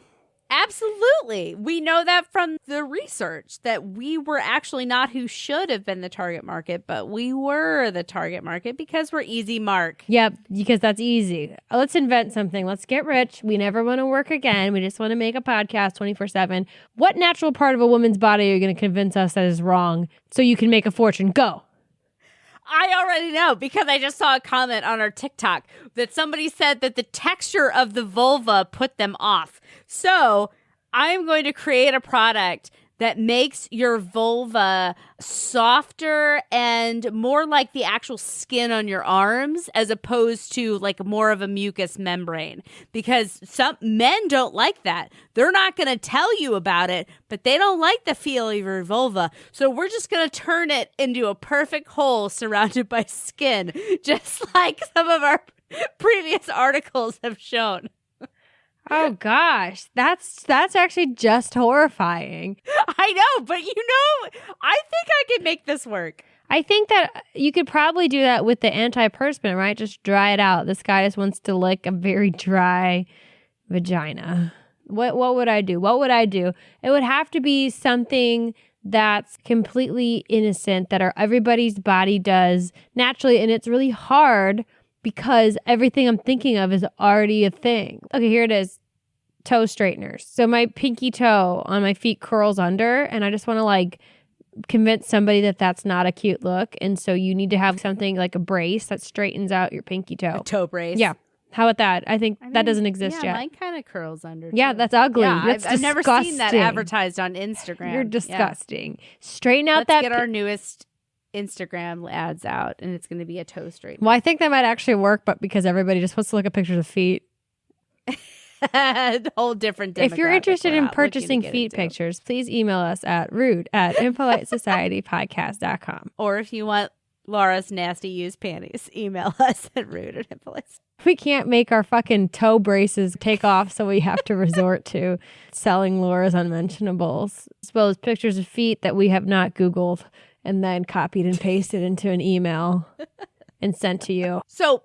Absolutely. We know that from the research that we were actually not who should have been the target market, but we were the target market because we're easy mark. Yep, because that's easy. Let's invent something. Let's get rich. We never want to work again. We just want to make a podcast 24/7. What natural part of a woman's body are you going to convince us that is wrong so you can make a fortune? Go. I already know because I just saw a comment on our TikTok that somebody said that the texture of the vulva put them off. So I'm going to create a product that makes your vulva softer and more like the actual skin on your arms as opposed to like more of a mucous membrane, because some men don't like that. They're not going to tell you about it, but they don't like the feel of your vulva. So we're just going to turn it into a perfect hole surrounded by skin, just like some of our previous articles have shown. Oh gosh, that's actually just horrifying. I know, but I think I can make this work. I think that you could probably do that with the antiperspirant, right? Just dry it out. This guy just wants to lick a very dry vagina. What would I do? What would I do? It would have to be something that's completely innocent, that everybody's body does naturally, and it's really hard because everything I'm thinking of is already a thing. Okay, here it is. Toe straighteners. So my pinky toe on my feet curls under, and I just want to like convince somebody that that's not a cute look. And so you need to have something like a brace that straightens out your pinky toe. A toe brace. Yeah. How about that? I mean, that doesn't exist yet. Mine kind of curls under. Yeah, too. that's ugly. Yeah, That's I've never seen that advertised on Instagram. You're disgusting. Straighten out Let's that. get our newest Instagram ads out, and it's going to be a toe straightener. Well, I think that might actually work, but because everybody just wants to look at pictures of feet. A whole different demographic. If you're interested we're in not purchasing looking to get feet into. pictures, please email us at rude@impolitesocietypodcast.com. Or if you want Laura's nasty used panties, email us at rude@impolite. We can't make our fucking toe braces take off, so we have to resort to selling Laura's unmentionables, as well as pictures of feet that we have not Googled and then copied and pasted into an email and sent to you. So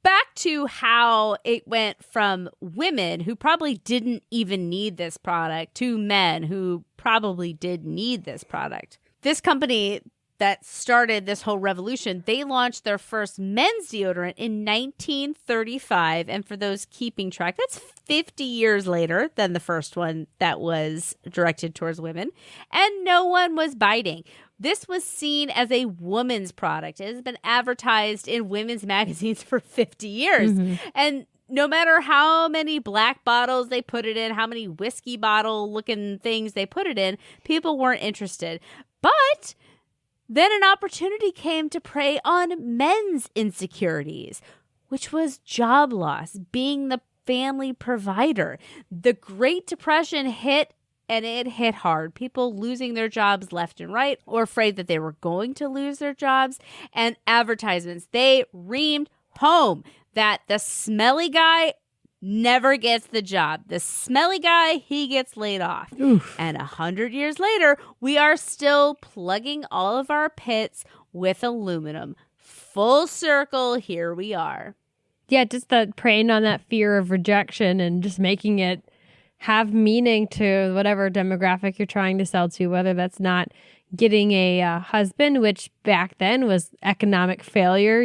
back to how it went from women who probably didn't even need this product to men who probably did need this product. This company that started this whole revolution, they launched their first men's deodorant in 1935. And for those keeping track, that's 50 years later than the first one that was directed towards women. And no one was biting. This was seen as a woman's product. It has been advertised in women's magazines for 50 years. Mm-hmm. And no matter how many black bottles they put it in, how many whiskey bottle looking things they put it in, people weren't interested. But then an opportunity came to prey on men's insecurities, which was job loss, being the family provider. The Great Depression hit, and it hit hard. People losing their jobs left and right, or afraid that they were going to lose their jobs. And advertisements, they reamed home that the smelly guy never gets the job. The smelly guy, he gets laid off. Oof. And 100 years later, we are still plugging all of our pits with aluminum. Full circle, here we are. Yeah, just preying on that fear of rejection and just making it have meaning to whatever demographic you're trying to sell to, whether that's not getting a husband, which back then was economic failure,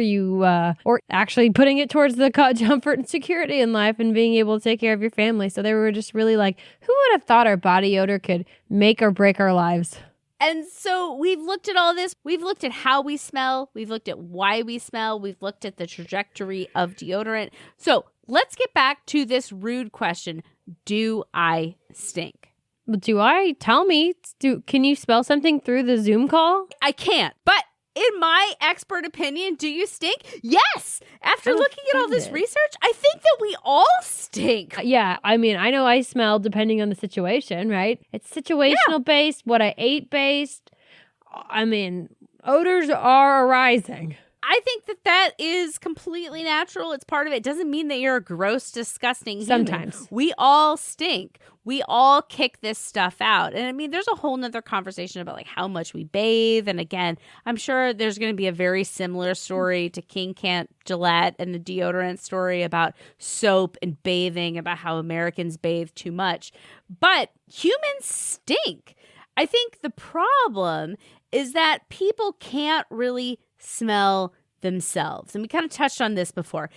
or actually putting it towards the comfort and security in life and being able to take care of your family. So they were just really like, who would have thought our body odor could make or break our lives? And so we've looked at all this. We've looked at how we smell. We've looked at why we smell. We've looked at the trajectory of deodorant. So let's get back to this rude question. Do I stink? Do I? Tell me. Can you smell something through the Zoom call? I can't. But in my expert opinion, do you stink? Yes. After looking at all this research, I think that we all stink. Yeah. I mean, I know I smell depending on the situation, right? It's situational based, what I ate based. I mean, odors are arising. I think that is completely natural. It's part of it. It doesn't mean that you're a gross, disgusting human. Sometimes. We all stink. We all kick this stuff out. And I mean, there's a whole nother conversation about like how much we bathe. And again, I'm sure there's going to be a very similar story to King Kant Gillette and the deodorant story about soap and bathing, about how Americans bathe too much. But humans stink. I think the problem is that people can't really smell themselves. And we kind of touched on this before.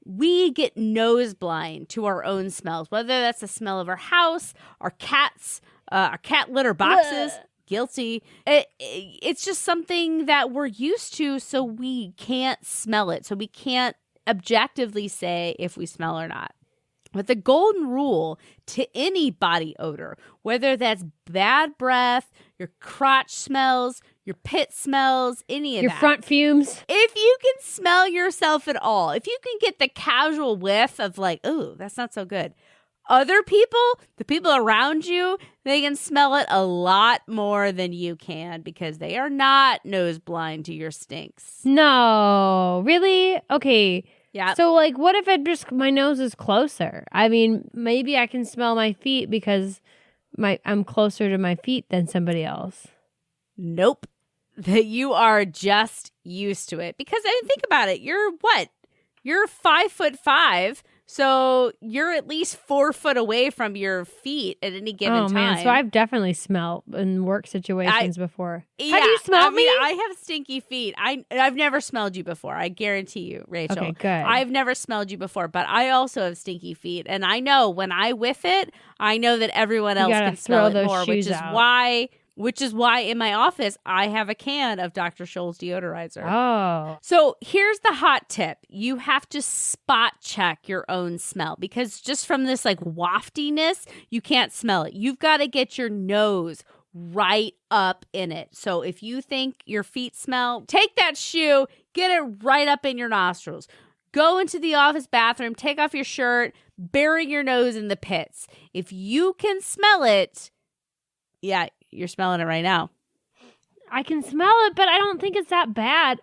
We get nose blind to our own smells, whether that's the smell of our house, our cats, our cat litter boxes. Guilty. It's just something that we're used to, so we can't smell it. So we can't objectively say if we smell or not. But the golden rule to any body odor, whether that's bad breath, your crotch smells, your pit smells, any of Your that. front fumes. If you can smell yourself at all, if you can get the casual whiff of like, oh, that's not so good. Other people, the people around you, they can smell it a lot more than you can because they are not nose blind to your stinks. No, really? Okay. Yeah. So, like, what if my nose is closer? I mean, maybe I can smell my feet because I'm closer to my feet than somebody else. Nope. That you are just used to it. Because I mean, think about it. You're what? You're 5'5", so you're at least 4 foot away from your feet at any given time. Man, so I've definitely smelled in work situations before. Yeah, Have you smelled me? I have stinky feet. I've never smelled you before. I guarantee you, Rachel. Okay, good. I've never smelled you before, but I also have stinky feet, and I know when I whiff it, I know that everyone else can smell it more, which is why in my office I have a can of Dr. Scholl's deodorizer. Oh. So here's the hot tip. You have to spot check your own smell because just from this like waftiness, you can't smell it. You've got to get your nose right up in it. So if you think your feet smell, take that shoe, get it right up in your nostrils. Go into the office bathroom, take off your shirt, bury your nose in the pits. If you can smell it, yeah, you're smelling it right now. I can smell it, but I don't think it's that bad.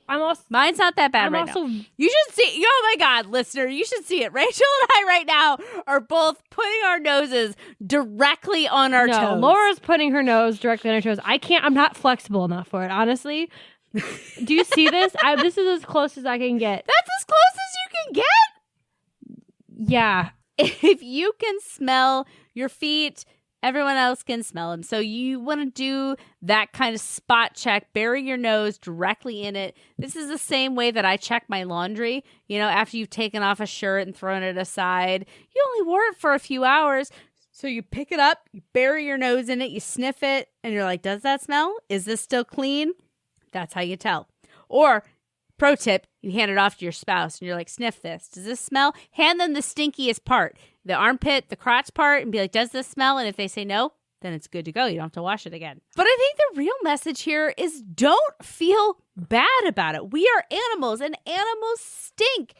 Mine's not that bad now. You should see. Oh my God, listener, you should see it. Rachel and I right now are both putting our noses directly on our toes. Laura's putting her nose directly on her toes. I'm not flexible enough for it, honestly. Do you see this? This is as close as I can get. That's as close as you can get? Yeah. If you can smell your feet, everyone else can smell them. So you want to do that kind of spot check, bury your nose directly in it. This is the same way that I check my laundry. You know, after you've taken off a shirt and thrown it aside, you only wore it for a few hours. So you pick it up, you bury your nose in it, you sniff it, and you're like, does that smell? Is this still clean? That's how you tell. Or, pro tip, you hand it off to your spouse and you're like, sniff this. Does this smell? Hand them the stinkiest part, the armpit, the crotch part, and be like, does this smell? And if they say no, then it's good to go. You don't have to wash it again. But I think the real message here is don't feel bad about it. We are animals and animals stink.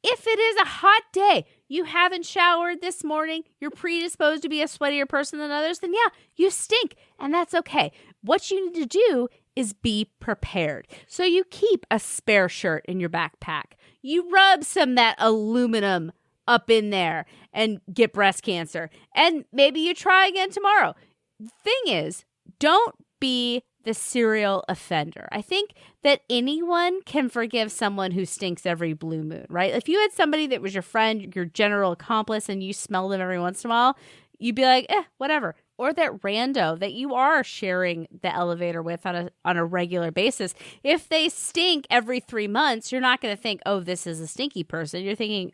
If it is a hot day, you haven't showered this morning, you're predisposed to be a sweatier person than others, then yeah, you stink. And that's okay. What you need to do is be prepared. So you keep a spare shirt in your backpack. You rub some of that aluminum up in there and get breast cancer. And maybe you try again tomorrow. The thing is, don't be the serial offender. I think that anyone can forgive someone who stinks every blue moon, right? If you had somebody that was your friend, your general accomplice, and you smell them every once in a while, you'd be like, whatever. Or that rando that you are sharing the elevator with on a regular basis. If they stink every 3 months, you're not going to think, oh, this is a stinky person. You're thinking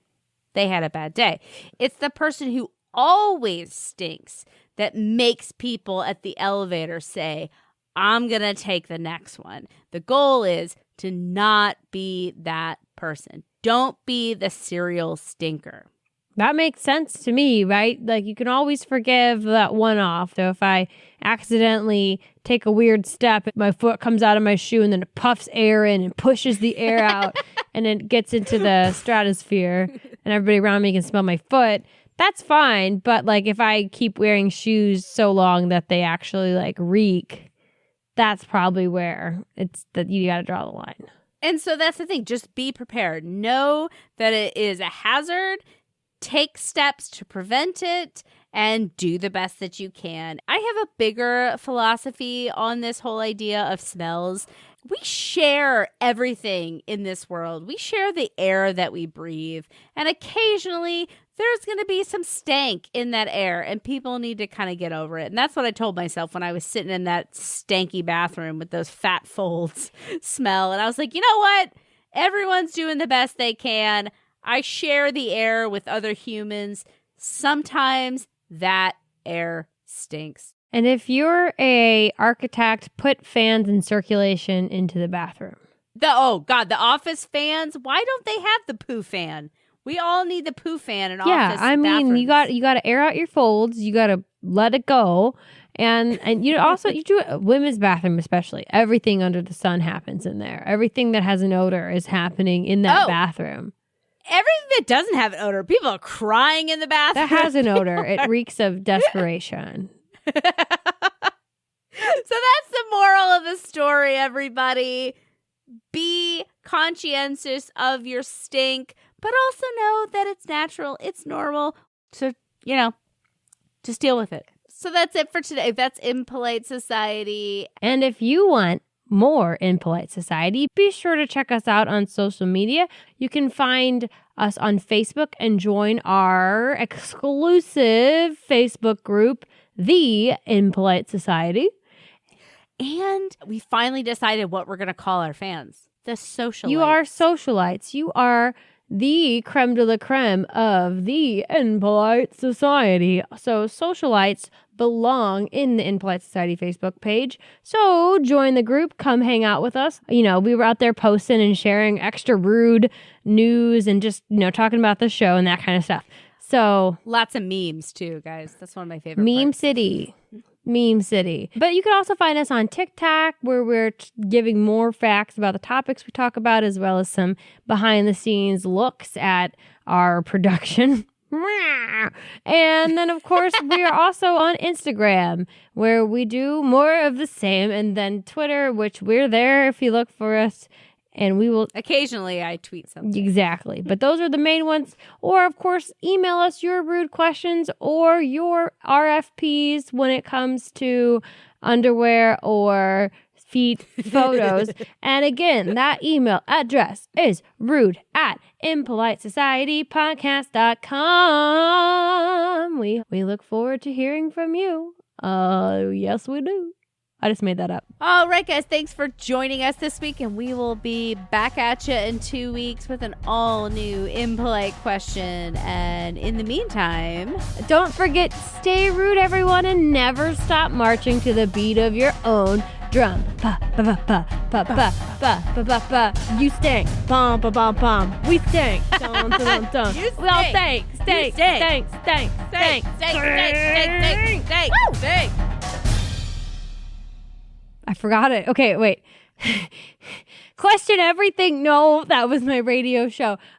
they had a bad day. It's the person who always stinks that makes people at the elevator say, I'm going to take the next one. The goal is to not be that person. Don't be the serial stinker. That makes sense to me, right? Like, you can always forgive that one off. So if I accidentally take a weird step, my foot comes out of my shoe and then it puffs air in and pushes the air out and it gets into the stratosphere and everybody around me can smell my foot, that's fine. But like, if I keep wearing shoes so long that they actually like reek, that's probably where it's that you got to draw the line. And so that's the thing. Just be prepared. Know that it is a hazard. Take steps to prevent it and do the best that you can. I have a bigger philosophy on this whole idea of smells. We share everything in this world. We share the air that we breathe. And occasionally there's going to be some stank in that air and people need to kind of get over it. And that's what I told myself when I was sitting in that stanky bathroom with those fat folds smell. And I was like, you know what? Everyone's doing the best they can. I share the air with other humans. Sometimes that air stinks. And if you're a architect, put fans in circulation into the bathroom. The office fans. Why don't they have the poo fan? We all need the poo fan in office. Yeah, I mean, bathrooms. you got to air out your folds. You got to let it go, and you also you do it, women's bathroom especially. Everything under the sun happens in there. Everything that has an odor is happening in that bathroom. Everything that doesn't have an odor, people are crying in the bathroom. That has an odor. It reeks of desperation. So that's the moral of the story, everybody. Be conscientious of your stink, but also know that it's natural, it's normal. So, just deal with it. So that's it for today. That's Impolite Society. And if you want more Impolite Society, be sure to check us out on social media. You can find us on Facebook and join our exclusive Facebook group, The Impolite Society. And we finally decided what we're going to call our fans. The socialites. You are socialites. You are the creme de la creme of the Impolite Society. So socialites belong in the Impolite Society Facebook page. So join the group. Come hang out with us. We were out there posting and sharing extra rude news and just, talking about the show and that kind of stuff. So lots of memes too, guys. That's one of my favorite Meme parts. City. Meme City. But you can also find us on TikTok, where we're giving more facts about the topics we talk about, as well as some behind the scenes looks at our production. And then, of course, we are also on Instagram, where we do more of the same. And then Twitter, which we're there if you look for us. And we will... Occasionally, I tweet something. Exactly. But those are the main ones. Or, of course, email us your rude questions or your RFPs when it comes to underwear or feet photos. And again, that email address is rude@impolitesocietypodcast.com. We look forward to hearing from you. Yes, we do. I just made that up. All right, guys. Thanks for joining us this week. And we will be back at you in 2 weeks with an all-new Impolite question. And in the meantime... Don't forget, stay rude, everyone, and never stop marching to the beat of your own drum. Pa, pa, pa, pa, pa, pa, pa, pa, pa, pa. You stink. Bum, ba, bum, bum. We stink. Dun, dun, dun, dun. You We all stink. stink. Stink. You stink. Stink. Stink. Stink, stink, stink, stink, stink, stink. I forgot it. Okay, wait. Question everything. No, that was my radio show.